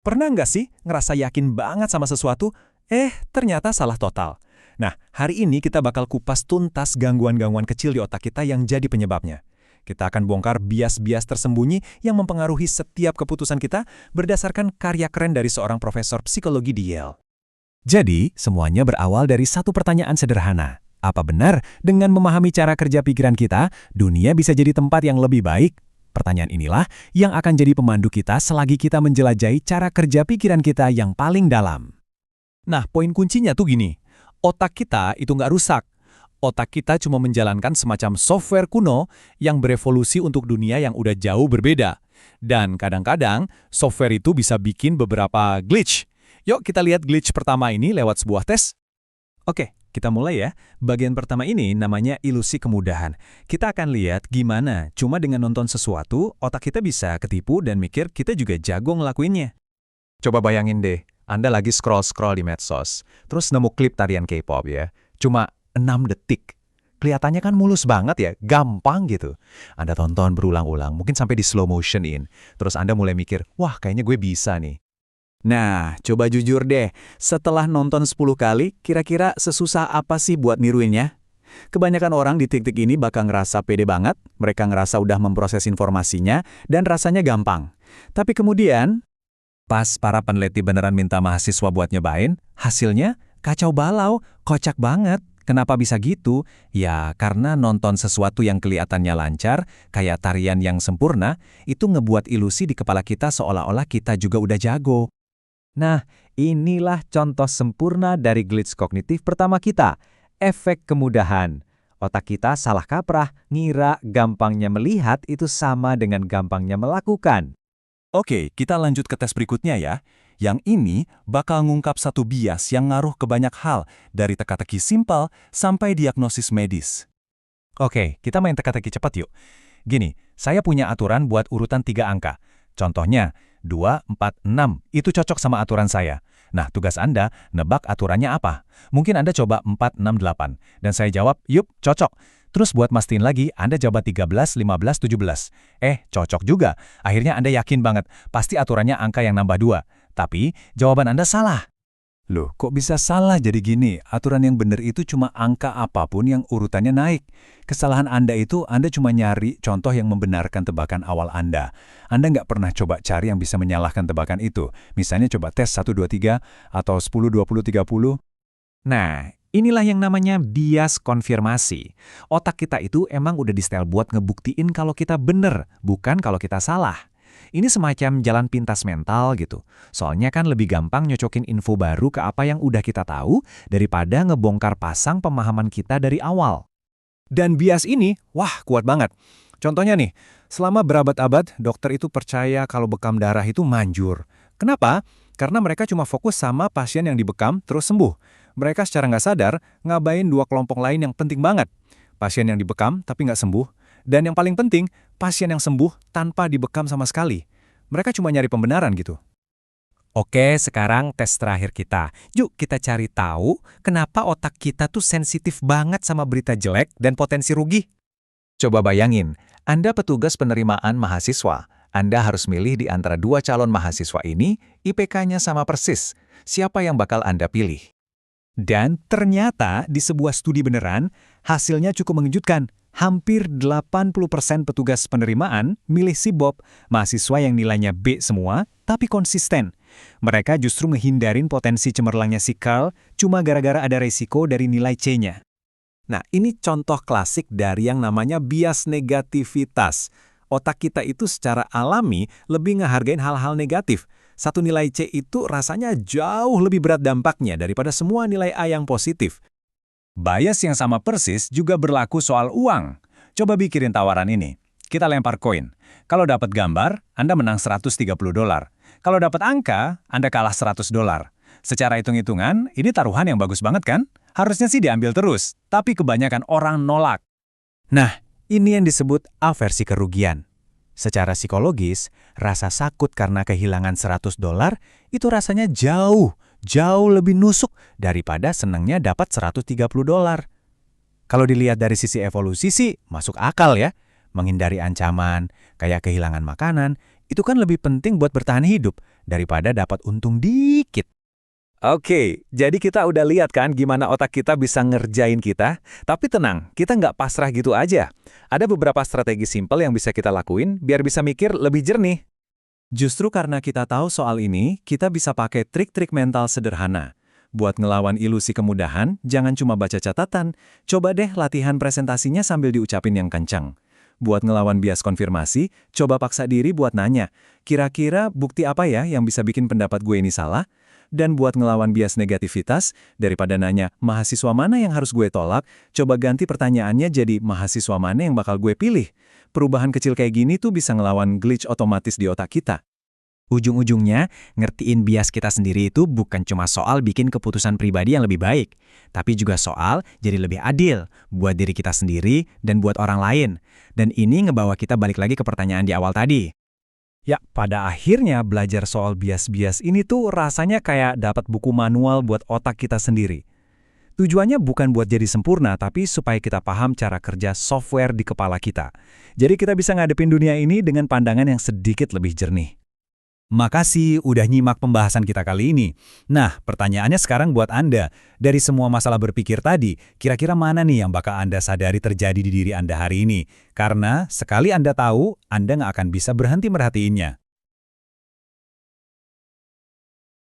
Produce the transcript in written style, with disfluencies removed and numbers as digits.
Pernah nggak sih ngerasa yakin banget sama sesuatu, ternyata salah total? Nah, hari ini kita bakal kupas tuntas gangguan-gangguan kecil di otak kita yang jadi penyebabnya. Kita akan bongkar bias-bias tersembunyi yang mempengaruhi setiap keputusan kita berdasarkan karya keren dari seorang profesor psikologi di Yale. Jadi, semuanya berawal dari satu pertanyaan sederhana. Apa benar dengan memahami cara kerja pikiran kita, dunia bisa jadi tempat yang lebih baik? Pertanyaan inilah yang akan jadi pemandu kita selagi kita menjelajahi cara kerja pikiran kita yang paling dalam. Nah, poin kuncinya tuh gini, otak kita itu nggak rusak. Otak kita cuma menjalankan semacam software kuno yang berevolusi untuk dunia yang udah jauh berbeda. Dan kadang-kadang, software itu bisa bikin beberapa glitch. Yuk kita lihat glitch pertama ini lewat sebuah tes. Oke, kita mulai ya. Bagian pertama ini namanya ilusi kemudahan. Kita akan lihat gimana cuma dengan nonton sesuatu, otak kita bisa ketipu dan mikir kita juga jago ngelakuinnya. Coba bayangin deh, Anda lagi scroll-scroll di medsos, terus nemu klip tarian K-pop ya. Cuma 6 detik. Kelihatannya kan mulus banget ya, gampang gitu. Anda tonton berulang-ulang, mungkin sampai di slow motion-in. Terus Anda mulai mikir, wah kayaknya gue bisa nih. Nah, coba jujur deh, setelah nonton 10 kali, kira-kira sesusah apa sih buat niruinnya? Kebanyakan orang di titik ini bakal ngerasa pede banget, mereka ngerasa udah memproses informasinya, dan rasanya gampang. Tapi kemudian, pas para peneliti beneran minta mahasiswa buat nyobain, hasilnya kacau balau, kocak banget. Kenapa bisa gitu? Ya, karena nonton sesuatu yang kelihatannya lancar, kayak tarian yang sempurna, itu ngebuat ilusi di kepala kita seolah-olah kita juga udah jago. Nah, inilah contoh sempurna dari glitch kognitif pertama kita, efek kemudahan. Otak kita salah kaprah, ngira gampangnya melihat itu sama dengan gampangnya melakukan. Oke, kita lanjut ke tes berikutnya ya. Yang ini bakal ngungkap satu bias yang ngaruh ke banyak hal, dari teka-teki simpel sampai diagnosis medis. Oke, kita main teka-teki cepat yuk. Gini, saya punya aturan buat urutan 3 angka. Contohnya, 2, 4, 6, itu cocok sama aturan saya. Nah, tugas Anda, nebak aturannya apa? Mungkin Anda coba 4, 6, 8. Dan saya jawab, yup, cocok. Terus buat mastiin lagi, Anda coba 13, 15, 17. Cocok juga. Akhirnya Anda yakin banget, pasti aturannya angka yang nambah 2. Tapi, jawaban Anda salah. Loh, kok bisa salah jadi gini? Aturan yang benar itu cuma angka apapun yang urutannya naik. Kesalahan Anda itu Anda cuma nyari contoh yang membenarkan tebakan awal Anda. Anda nggak pernah coba cari yang bisa menyalahkan tebakan itu. Misalnya coba tes 1, 2, 3 atau 10, 20, 30. Nah, inilah yang namanya bias konfirmasi. Otak kita itu emang udah di-setel buat ngebuktiin kalau kita bener, bukan kalau kita salah. Ini semacam jalan pintas mental gitu. Soalnya kan lebih gampang nyocokin info baru ke apa yang udah kita tahu daripada ngebongkar pasang pemahaman kita dari awal. Dan bias ini, wah kuat banget. Contohnya nih, selama berabad-abad dokter itu percaya kalau bekam darah itu manjur. Kenapa? Karena mereka cuma fokus sama pasien yang dibekam terus sembuh. Mereka secara nggak sadar ngabain 2 kelompok lain yang penting banget. Pasien yang dibekam tapi nggak sembuh. Dan yang paling penting, pasien yang sembuh tanpa dibekam sama sekali. Mereka cuma nyari pembenaran gitu. Oke, sekarang tes terakhir kita. Yuk kita cari tahu kenapa otak kita tuh sensitif banget sama berita jelek dan potensi rugi. Coba bayangin, Anda petugas penerimaan mahasiswa. Anda harus milih di antara 2 calon mahasiswa ini, IPK-nya sama persis. Siapa yang bakal Anda pilih? Dan ternyata di sebuah studi beneran, hasilnya cukup mengejutkan. Hampir 80% petugas penerimaan milih si Bob, mahasiswa yang nilainya B semua, tapi konsisten. Mereka justru menghindarin potensi cemerlangnya si Carl cuma gara-gara ada resiko dari nilai C-nya. Nah, ini contoh klasik dari yang namanya bias negativitas. Otak kita itu secara alami lebih ngehargain hal-hal negatif. Satu nilai C itu rasanya jauh lebih berat dampaknya daripada semua nilai A yang positif. Bias yang sama persis juga berlaku soal uang. Coba pikirin tawaran ini. Kita lempar koin. Kalau dapat gambar, Anda menang $130. Kalau dapat angka, Anda kalah $100. Secara hitung-hitungan, ini taruhan yang bagus banget kan? Harusnya sih diambil terus, tapi kebanyakan orang nolak. Nah, ini yang disebut aversi kerugian. Secara psikologis, rasa sakut karena kehilangan $100 itu rasanya jauh lebih nusuk daripada senangnya dapat $130. Kalau dilihat dari sisi evolusi sih, masuk akal ya. Menghindari ancaman, kayak kehilangan makanan, itu kan lebih penting buat bertahan hidup daripada dapat untung dikit. Oke, jadi kita udah lihat kan gimana otak kita bisa ngerjain kita. Tapi tenang, kita nggak pasrah gitu aja. Ada beberapa strategi simpel yang bisa kita lakuin biar bisa mikir lebih jernih. Justru karena kita tahu soal ini, kita bisa pakai trik-trik mental sederhana. Buat ngelawan ilusi kemudahan, jangan cuma baca catatan. Coba deh latihan presentasinya sambil diucapin yang kencang. Buat ngelawan bias konfirmasi, coba paksa diri buat nanya, kira-kira bukti apa ya yang bisa bikin pendapat gue ini salah? Dan buat ngelawan bias negativitas, daripada nanya mahasiswa mana yang harus gue tolak, coba ganti pertanyaannya jadi mahasiswa mana yang bakal gue pilih. Perubahan kecil kayak gini tuh bisa ngelawan glitch otomatis di otak kita. Ujung-ujungnya, ngertiin bias kita sendiri itu bukan cuma soal bikin keputusan pribadi yang lebih baik, tapi juga soal jadi lebih adil buat diri kita sendiri dan buat orang lain. Dan ini ngebawa kita balik lagi ke pertanyaan di awal tadi. Ya, pada akhirnya belajar soal bias-bias ini tuh rasanya kayak dapat buku manual buat otak kita sendiri. Tujuannya bukan buat jadi sempurna, tapi supaya kita paham cara kerja software di kepala kita. Jadi kita bisa ngadepin dunia ini dengan pandangan yang sedikit lebih jernih. Makasih udah nyimak pembahasan kita kali ini. Nah, pertanyaannya sekarang buat Anda. Dari semua masalah berpikir tadi, kira-kira mana nih yang bakal Anda sadari terjadi di diri Anda hari ini? Karena sekali Anda tahu, Anda nggak akan bisa berhenti merhatiinnya.